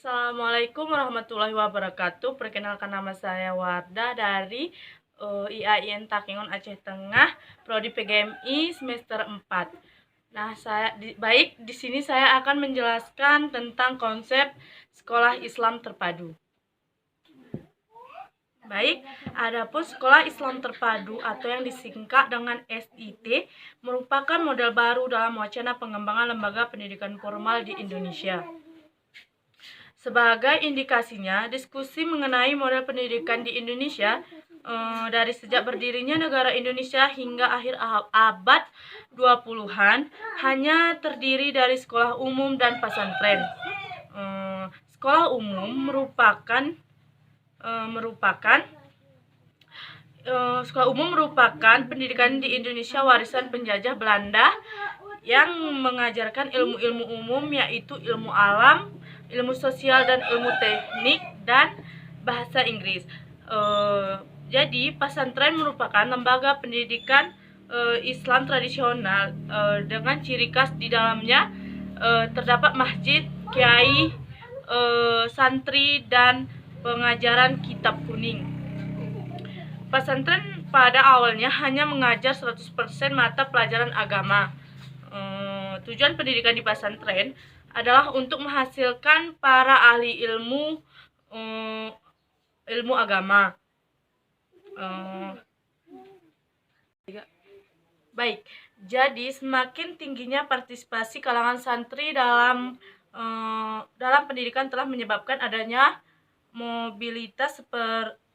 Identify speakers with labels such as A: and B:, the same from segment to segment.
A: Assalamualaikum warahmatullahi wabarakatuh. Perkenalkan, nama saya Wardah dari IAIN Takengon Aceh Tengah, prodi PGMI semester 4. Nah, di sini saya akan menjelaskan tentang konsep sekolah Islam terpadu. Baik, adapun sekolah Islam terpadu atau yang disingkat dengan SIT merupakan model baru dalam wacana pengembangan lembaga pendidikan formal di Indonesia. Sebagai indikasinya, diskusi mengenai model pendidikan di Indonesia dari sejak berdirinya negara Indonesia hingga akhir abad 20-an hanya terdiri dari sekolah umum dan pesantren. Sekolah umum merupakan pendidikan di Indonesia warisan penjajah Belanda yang mengajarkan ilmu-ilmu umum, yaitu ilmu alam, ilmu sosial, dan ilmu teknik dan bahasa Inggris. Jadi pesantren merupakan lembaga pendidikan Islam tradisional dengan ciri khas di dalamnya terdapat masjid, kiai, santri, dan pengajaran kitab kuning. Pesantren pada awalnya hanya mengajar 100% mata pelajaran agama. Tujuan pendidikan di pesantren adalah untuk menghasilkan para ahli ilmu agama. Baik, jadi semakin tingginya partisipasi kalangan santri dalam pendidikan telah menyebabkan adanya mobilitas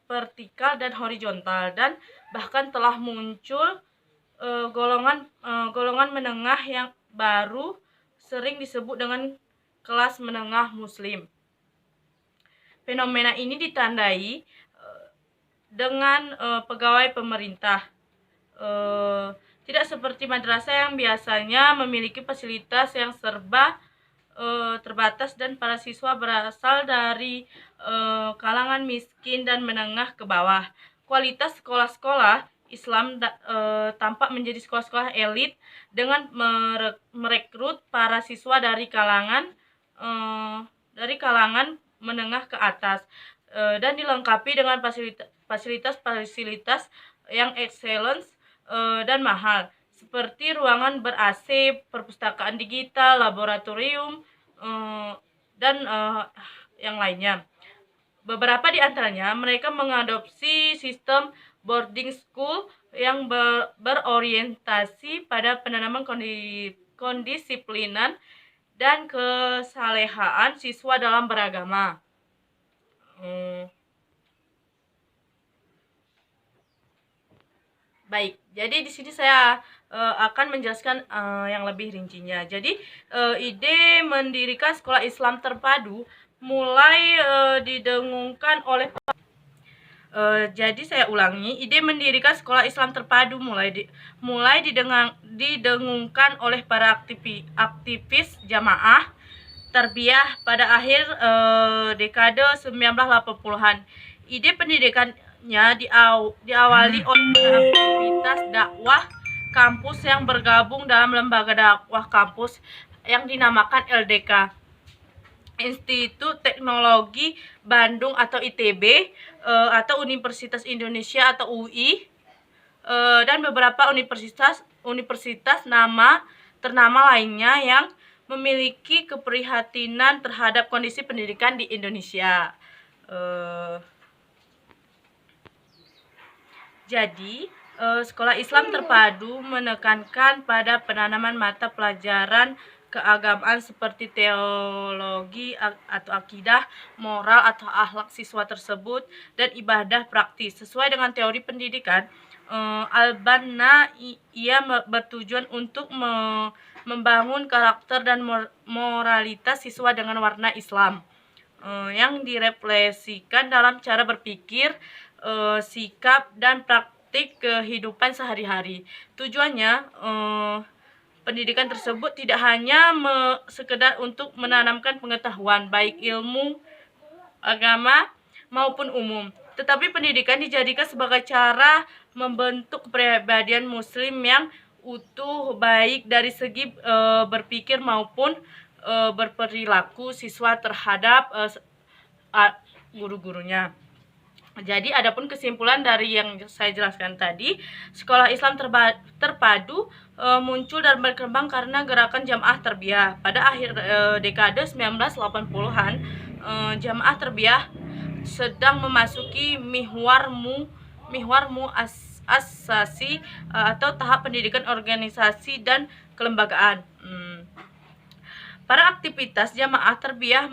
A: vertikal dan horizontal, dan bahkan telah muncul golongan menengah yang baru, sering disebut dengan kelas menengah muslim. Fenomena ini ditandai dengan pegawai pemerintah. Tidak seperti madrasah yang biasanya memiliki fasilitas yang serba terbatas dan para siswa berasal dari kalangan miskin dan menengah ke bawah. Kualitas sekolah-sekolah Islam tampak menjadi sekolah-sekolah elit dengan merekrut para siswa dari kalangan menengah ke atas dan dilengkapi dengan fasilitas yang excellence dan mahal, seperti ruangan ber-AC, perpustakaan digital, laboratorium, dan yang lainnya. Beberapa di antaranya mereka mengadopsi sistem boarding school yang berorientasi pada penanaman kondisiplinan dan kesalehaan siswa dalam beragama. Baik, jadi di sini saya akan menjelaskan yang lebih rincinya. Jadi ide mendirikan sekolah Islam terpadu mulai didengungkan oleh jadi saya ulangi, ide mendirikan sekolah Islam terpadu mulai didengungkan oleh para aktivis jamaah tarbiyah pada akhir dekade 1980-an. Ide pendidikannya diawali oleh aktivitas dakwah kampus yang bergabung dalam lembaga dakwah kampus yang dinamakan LDK, Institut Teknologi Bandung atau ITB, atau Universitas Indonesia atau UI, dan beberapa universitas ternama lainnya yang memiliki keprihatinan terhadap kondisi pendidikan di Indonesia. Jadi sekolah Islam terpadu menekankan pada penanaman mata pelajaran keagamaan seperti teologi atau akidah, moral atau akhlak siswa tersebut, dan ibadah praktis. Sesuai dengan teori pendidikan Al-Banna, ia bertujuan untuk membangun karakter dan moralitas siswa dengan warna Islam yang direfleksikan dalam cara berpikir, sikap, dan praktik kehidupan sehari-hari. Tujuannya pendidikan tersebut tidak hanya sekedar untuk menanamkan pengetahuan baik ilmu agama maupun umum, tetapi pendidikan dijadikan sebagai cara membentuk kepribadian muslim yang utuh, baik dari segi berpikir maupun berperilaku siswa terhadap guru-gurunya. Jadi adapun kesimpulan dari yang saya jelaskan tadi, sekolah Islam terpadu muncul dan berkembang karena gerakan Jamaah Terbiah. Pada akhir dekade 1980-an, Jamaah Terbiah sedang memasuki mihwarmu asasi atau tahap pendidikan organisasi dan kelembagaan. Para aktivitas Jamaah Terbiah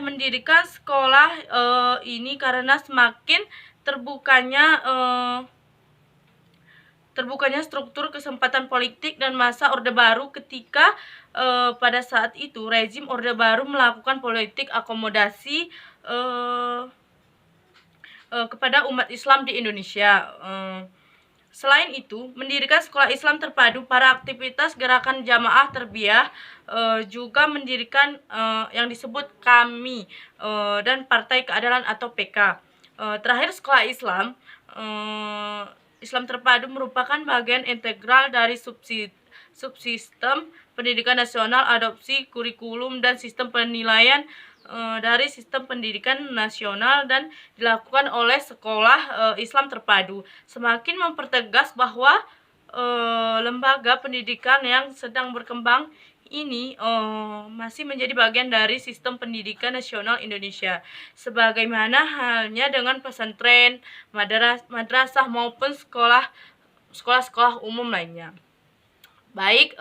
A: mendirikan sekolah ini karena semakin terbukanya struktur kesempatan politik dan masa Orde Baru ketika pada saat itu rezim Orde Baru melakukan politik akomodasi kepada umat Islam di Indonesia. Selain itu, mendirikan sekolah Islam terpadu, para aktivitas gerakan Jamaah Terbiah juga mendirikan yang disebut KAMI dan Partai Keadilan atau PK. Terakhir, sekolah Islam terpadu merupakan bagian integral dari subsistem pendidikan nasional, adopsi kurikulum dan sistem penilaian dari sistem pendidikan nasional dan dilakukan oleh sekolah Islam terpadu, semakin mempertegas bahwa lembaga pendidikan yang sedang berkembang ini masih menjadi bagian dari sistem pendidikan nasional Indonesia, sebagaimana halnya dengan pesantren, madrasah maupun sekolah-sekolah umum lainnya. Baik,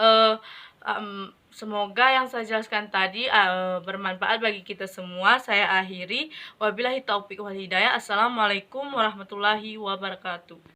A: semoga yang saya jelaskan tadi bermanfaat bagi kita semua. Saya akhiri. Wabillahi taufiq wal hidayah. Assalamualaikum warahmatullahi wabarakatuh.